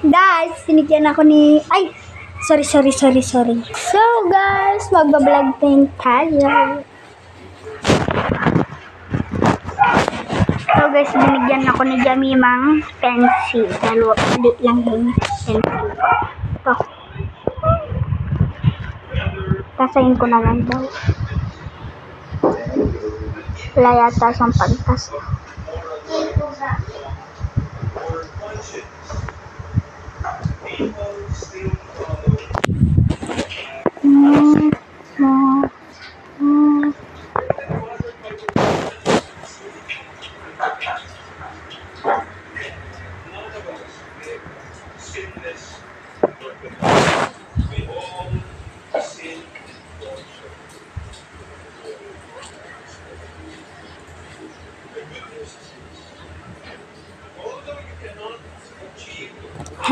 Guys, sinigyan ako ni... Ay! Sorry. So, guys, magbablog din tayo. So, guys, binigyan ako ni Jamimang pencil. Dalawa, ulit lang yung pencil. Ito. Tasayin ko na lang daw. Wala yata siyang pagtas.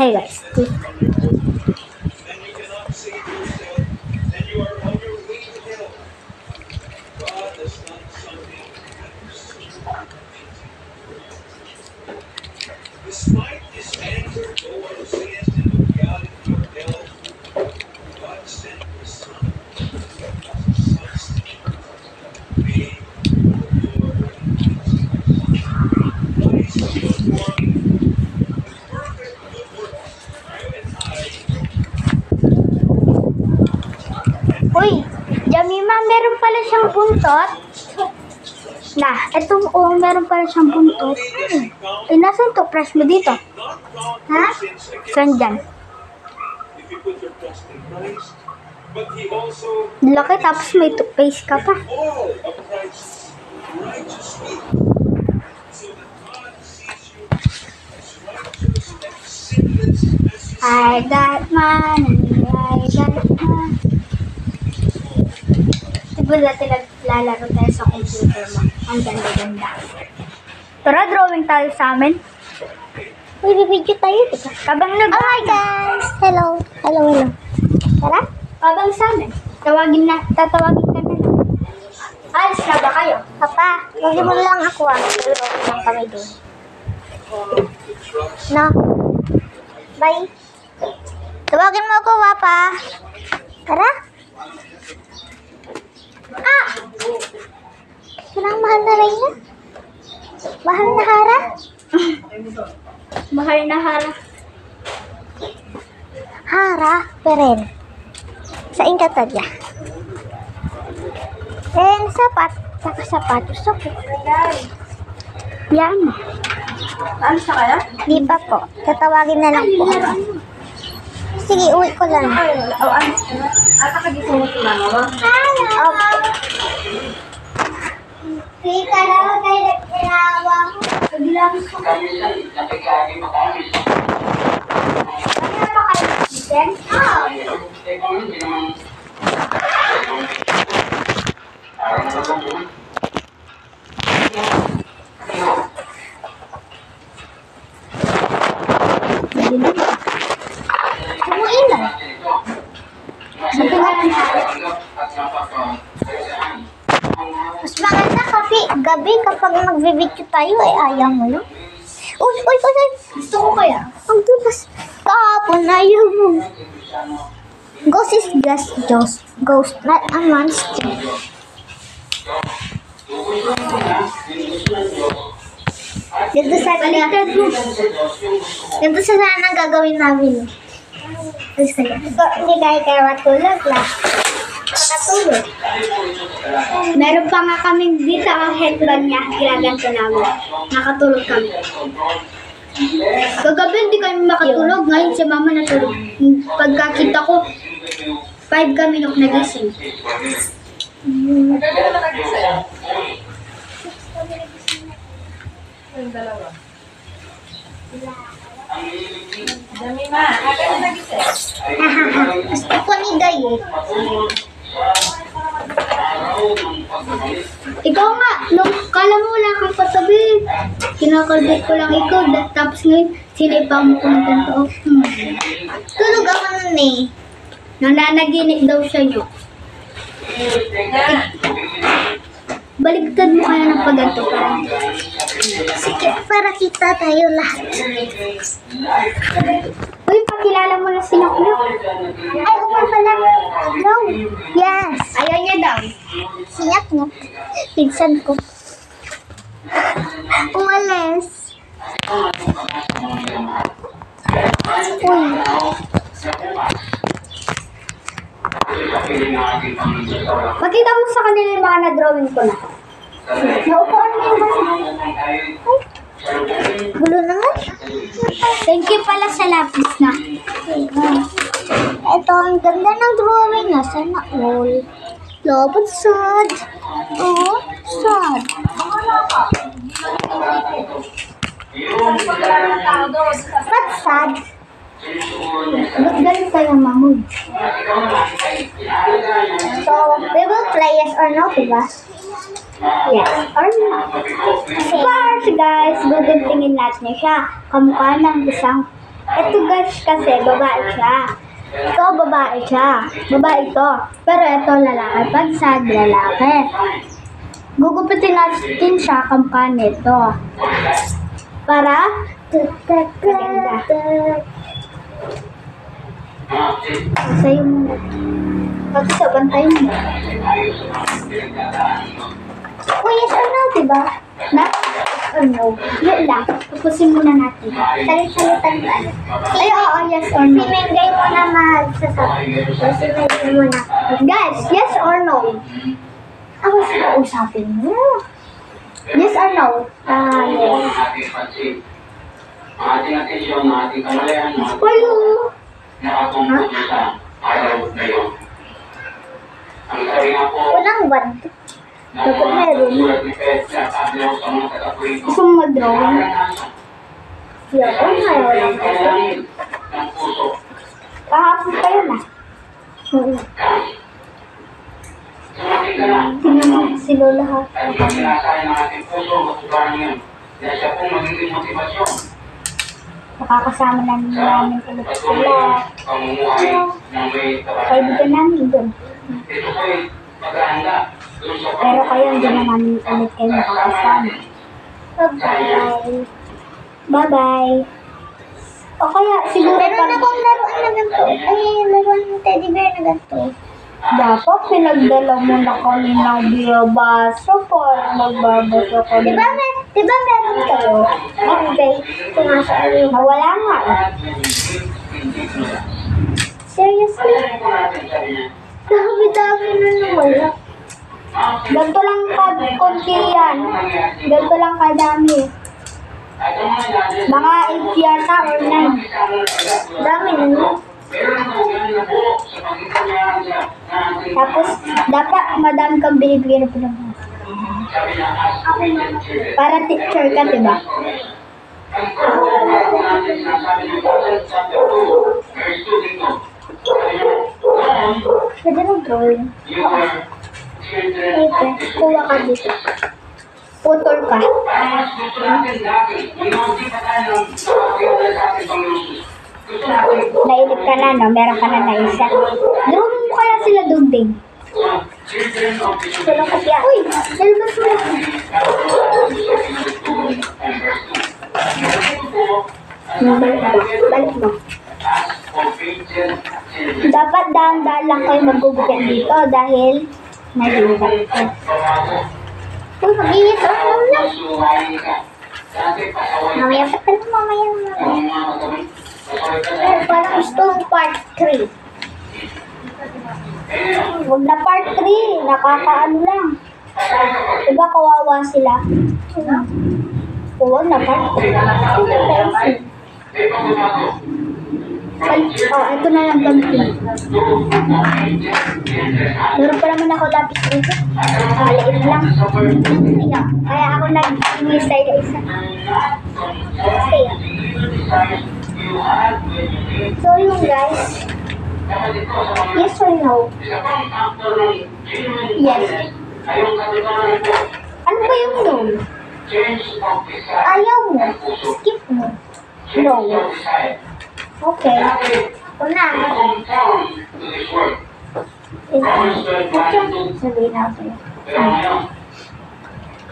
Hey guys, Despite his anger, Noah says to look out into your hell. God sent his son. Be your perfect good work. uy, Jamima, meron pala siyang buntot. Meron pala siyang buntot. Eh, nasan to? Press mo dito. Ha? Saan dyan? If you put your trust in Christ, but he also Laki, tapos may toothpaste ka pa. all of Christ's righteousness, so that God sees you as righteous and sinless as you I got money. Siguro dati naglalaro tayo sa computer mo. Ang ganda-ganda. Tara, drawing tayo sa amin. Uy, bibidyo tayo. Kabang Hi guys! Hello. Tara, kabang sa amin. Tatawagin ka na. Alis na ba kayo? Papa, lagi mo lang ako Tulog lang kami doon. No? Bye. Tawagin mo ako, Papa. Tara. Parang mahal na rin yan. Mahal na hara. Mahal na hara. Hara, peren. Sa ingkatadya. Sapat. Saka sapatos ako. Yan. Alis na kayo? Di pa po. Tatawagin na lang po. Sige, uwi ko lang. Ata ka dito mo tumama. Hello. Tita, lang tayo nagkinawa mo. Pagbilang ko kayo. Ano pa kayo? Chicken? Kumuin lang. Mas maganda kasi gabi kapag magbe-video tayo ay ayaw mo no? Uy! Gusto ko kaya. Ang dulas. Kahapon ayaw mo. Ghost is just ghost, not a monster. Ganito sana ang gagawin namin. Hindi kaya matulog lang. Nakatulog. Meron pa nga kaming dito ang headband niya. Ginaganto namin. Nakatulog kami. Kagabi hindi kami makatulog. Ngayon si mama natulog. Pagkakita ko, 5 kami nung nagising. Jamima, agad na nagising. Gusto ko ni Day eh. Ikaw nga, nung kala mo wala kang patabi. Kinakalbit ko lang ikaw. Tapos ngayon, sinipang mo ko ng ganito. Tulog ako nun eh. Nananaginip daw siya nyo. Baligtad mo kaya ng pagganto parang. Sige, para kita tayo lahat. kilala mo na si Nyok-Nyok. Ay, okay pala. No. Yes. Ayaw niya daw. Siyak mo. Pinsan ko. Umalis. Uy. Makita mo sa kanila yung mga na-drawing ko na. Naupuan mo yung gulo naman. Thank you pala sa lapis na. Ito, ang ganda ng drawing na. Sana all. Lobot sad. Oh, sad. Ba't sad? Ba't galing kayo mamoy? So, we will play yes or no, diba? Yes or no? Of course, guys. Guguntingin natin siya. Kamukha ng isang... Ito guys kasi, babae siya. Ito, babae siya. Babae ito. Pero ito, lalaki. Pag sad, lalaki. Gugupitin natin siya kamukha nito. Para maganda. Kasi yung... Pati sa bantayin mo. Oh, yes or no, diba? Na? Or no? Yun lang. Tapusin muna natin. Salit-salitan ka. Ay, oo, yes or no. Simengay mo na magsasabi. Simengay mo na. Guys, yes or no? Ako sa kausapin mo. Yes or no? Yes. Ating atensyon, ating kamalayan, Hello? nakatungkol sa araw na yun. Ang sabi nga po, Walang one. Dapat meron. Gusto mo mag-drawing? Yeah, oh, ngayon. Kahapon pa yun ah. Tingnan mo si Lola ha. Makakasama namin ulit sila. Kaibigan namin doon. Pero kayo hindi na namin ulit kayo makakasama. Bye-bye. Bye-bye. O kaya siguro Meron pag akong laruan na ganito. Ay, laruan ng teddy bear na ganito. dapat pinagdala mo na kami ng biyabasa para magbabasa kami. Diba meron kayo? Okay. Sumasali. Wala nga eh. Seriously? Dami-dami na nawala. Ganito lang konti yan. Ganito lang kadami. Mga 8 yata or 9. Dami na no? Tapos, dapat madami kang binibigyan ng pinag-asa. Para teacher ka, diba? Pwede ng drawing. Okay. Kuha ka dito. Putol ka. Nainip ka na, no? Meron ka na naisa. Drawing mo kaya sila dugding. Tulong ka siya. Uy! Nalabas mo. Balik mo. Dapat dahan-dahan lang kayo magugupit dito dahil mahirap ko. Uy, mag-inis o ano na. Mamaya pa ka lang, mamaya. Parang gusto ng part 3. Huwag na part 3. Nakakaano lang. Diba kawawa sila? Huwag na part 3. Ito na lang gamit. Meron pa naman ako lapis dito. Liit lang. Ayan. Kaya ako nag-inisay na isa. Kaya. So yun guys. Yes or no? Yes. Ano ba yung no? Ayaw mo. Skip mo. No. Okay. Una. Sabihin ako sa'yo.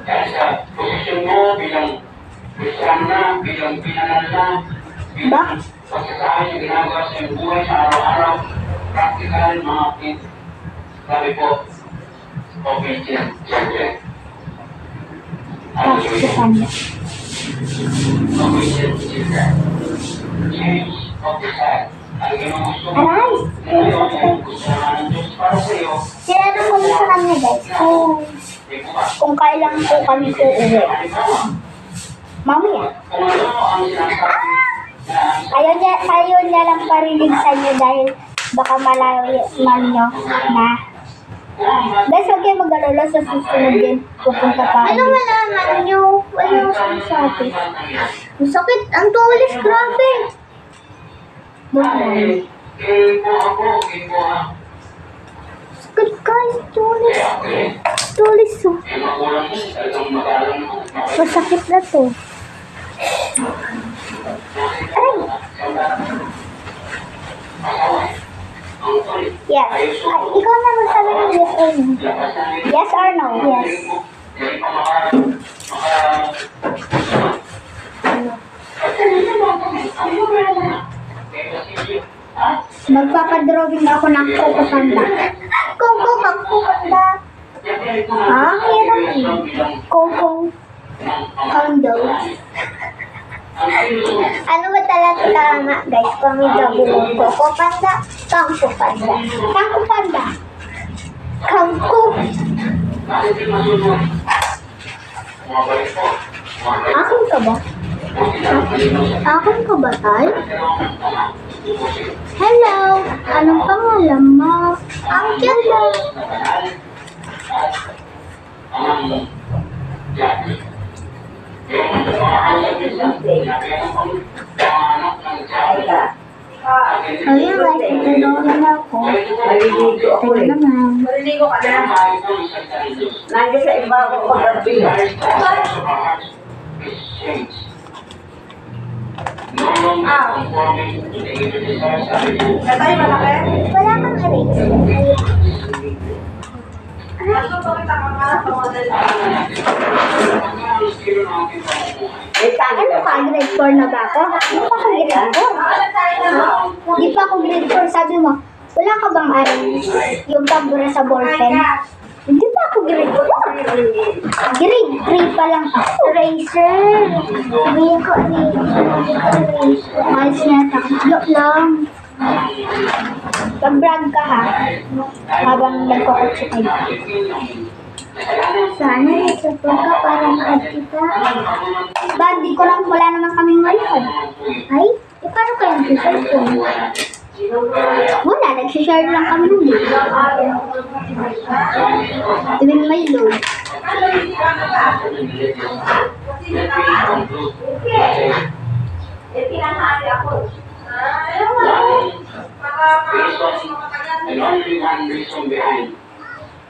Dahil sa posisyon mo bilang Kristiyana, bilang pinanala, Ba? Pagkasabi yung ginagawa sa iyong buhay sa araw-araw, practical mga kids. Sabi po, obedient children. Tapos sa kanya. Obedient children. Change of the side. Ang iyong gusto mo. Aray! Ngayon, ang gusto naman ng Diyos para sa iyo. Tinanong ko na sa kanya guys kung kailan po kami uuwi. Mamaya. Kung ano ang sinasabi na Ayaw niya lang parinig sa inyo dahil baka malayo man nyo na. Guys, huwag kayo mag-alala sa susunod din. Pupunta pa Ano kami. malaman nyo? Walang sinasabi. Ang sakit. Ang tulis. Grabe. Sakit guys. Tulis. Tulis. Oh. Masakit na to. Yes. Ay, ikaw na magsabi ng yes or no. Yes or no? Yes. Magpapadrawing ako ng Coco Panda. Coco Panda. Ah, hirap eh. Coco Panda. Ano ba talaga tama guys? Kung may double Coco Panda, Kangko Panda. Coco Panda. Kangko. Akin ka ba? Akin ka ba, Tay? Hello. Anong pangalan mo? Uncle mo. Ayun guys, tutulungan na ako. Ito naman. Maliligo ka na. Nandiyan sa iba ako pag-abing. Na tayo malaki? Wala kang erase. Ano pa kita kakala sa model? Ano ka? Grade 4 na ba ako? Hindi pa ako grade 4. Di pa ako grade 4. Sabi mo, wala ka bang yung pambura sa ballpen? Hindi pa ako grade 4. Grade 3 pa lang ako. Eraser. Sabihin ko eraser. Ayos na, takot lang. Pag-vlog ka ha, habang nagkakotse kayo. Sana nagsupport ka para ma-add kita. Ba, di ko lang, wala naman kaming wifi. Ay, paano kayang cellphone? Wala, nagsishare lang kami ng video. Tuwing may load. Eh, pinahali ako. Ayaw mo. And only one reason behind.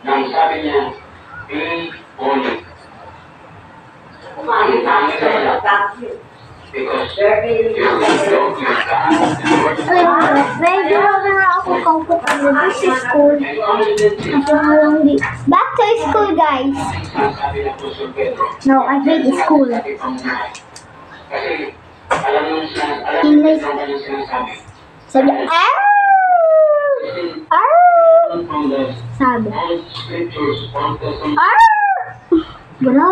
Nang sabi niya, be holy. Kumain na ako sa Because you don't use God. May ginawa na ako kung pupunta sa school. Kasi nga lang di. Back to school, guys. Sabi ng Apostol Pedro, No, I hate school. kasi alam mo Ingles. yung sinasabi. Sabi, ah! From the Sabi, old scriptures, Old Testament, bro.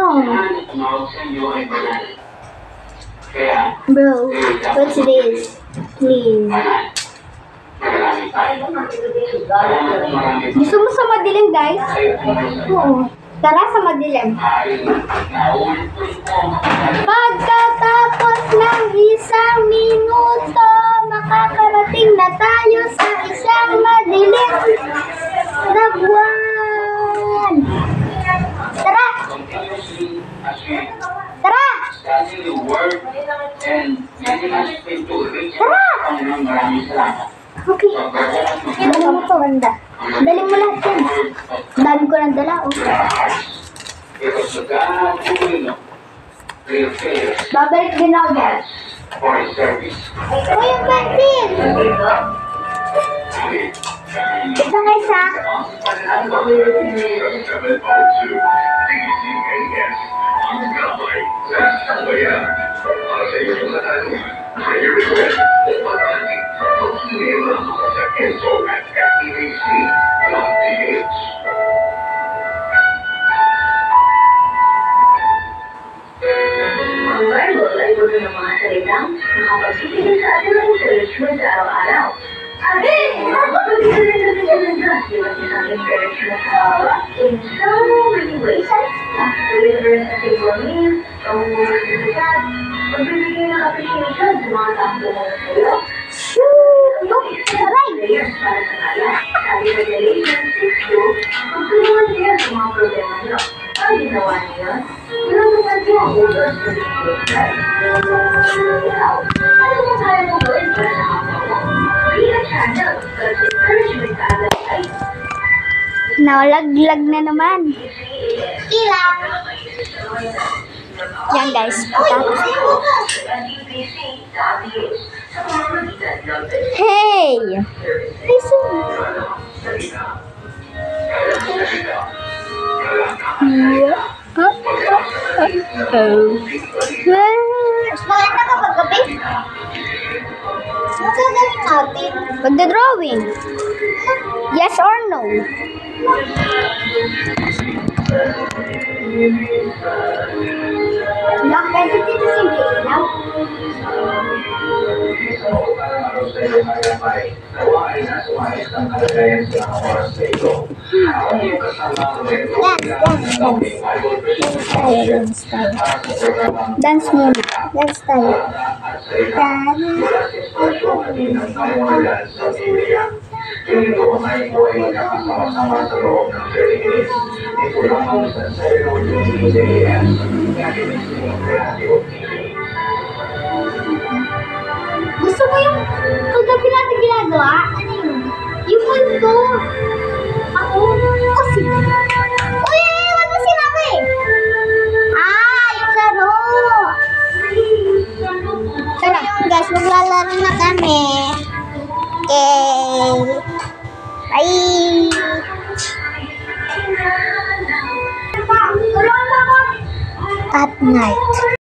tumawag sa inyo ay banal. Kaya, Bro, what's this? Please. marami tayo. Marami Gusto mo sa madilim, guys? Oo. Tara sa madilim. Pagkatapos ng isang minuto, makakarating na tayo sa isang madilim na buwan. Tara! Tara! Okay. Dali mo to, ganda. Dali mo lahat yan. Dami ko nang dala, oh. Babalik din ako dyan. Uy, yung pansin! Ito kay Sak. Ang Ang Bible ay puno ng mga salitang nakapagsisigil sa atin ng encouragement sa araw-araw. Sabi, magbibigay ng Diyos yung isang encouragement sa araw in so many ways. Deliverance sa simple means, pangungulong sa sasad, magbibigay ng appreciation sa mga taong tumulong sa iyo. Prayers para sa kaya. Sabi sa Galatians 6:2, magtulungan niya sa mga problema niyo. Ang ginawa niyo, tinutupad niyo ang utos sa Jesus Christ. Ikaw, ano mo kaya mo gawin para sa kapwa mo? Be a channel of encouragement sa other life. Nawalaglag na naman. Ilang. Yan guys, patatas. Hey! Maganda kapag gabi. Ano gagawin natin? Magda-drawing. Yes or no? Bakit dito si Bella? Dance muna. Dance tayo. Gusto mo yung kagabi natin ginagawa? Ano yun? Yung multo. Ako? Kasi. Uy! Wag mo sinabi! Yung laro! So yun guys, maglalaro na kami. Okay. Bye! At night.